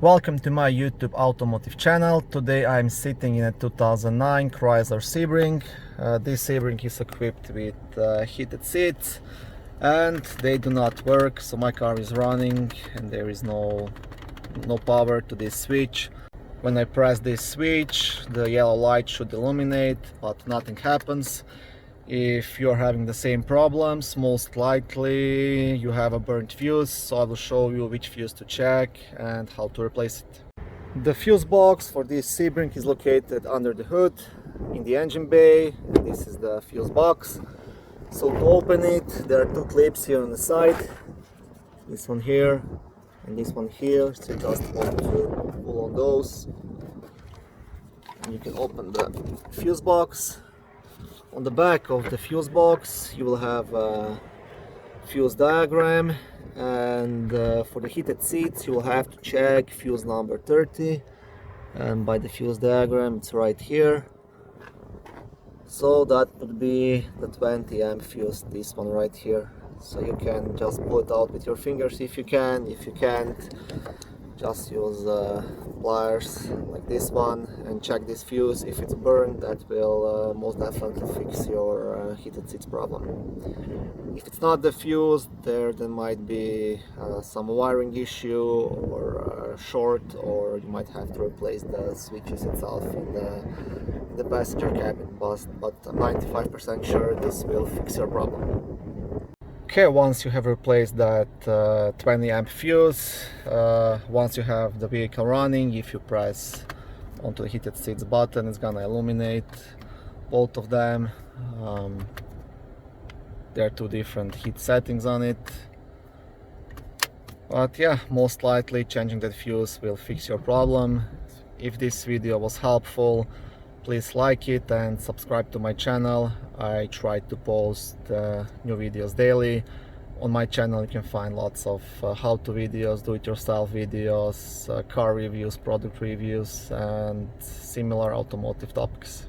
Welcome to my YouTube automotive channel. Today I'm sitting in a 2009 Chrysler Sebring. This Sebring is equipped with heated seats and they do not work, so my car is running and there is no power to this switch. When I press this switch, the yellow light should illuminate, but nothing happens. If you're having the same problems, most likely you have a burnt fuse, so I will show you which fuse to check and how to replace it. The fuse box for this Sebring is located under the hood in the engine bay, and this is the fuse box. So to open it, there are two clips here on the side, this one here and this one here, so you just want to pull on those and you can open the fuse box. On the back of the fuse box you will have a fuse diagram, and for the heated seats you will have to check fuse number 30, and by the fuse diagram it's right here. So that would be the 20 amp fuse, this one right here. So you can just pull it out with your fingers if you can. If you can't, just use pliers like this one and check this fuse. If it's burned, that will most definitely fix your heated seats problem. If it's not the fuse, there might be some wiring issue or short, or you might have to replace the switches itself in the passenger cabin, but I'm 95% sure this will fix your problem. Okay, once you have replaced that 20 amp fuse, once you have the vehicle running, if you press onto the heated seats button, it's gonna illuminate both of them. There are two different heat settings on it, but yeah, most likely changing that fuse will fix your problem. If this video was helpful, please like it and subscribe to my channel. I try to post new videos daily. On my channel you can find lots of how-to videos, do-it-yourself videos, car reviews, product reviews and similar automotive topics.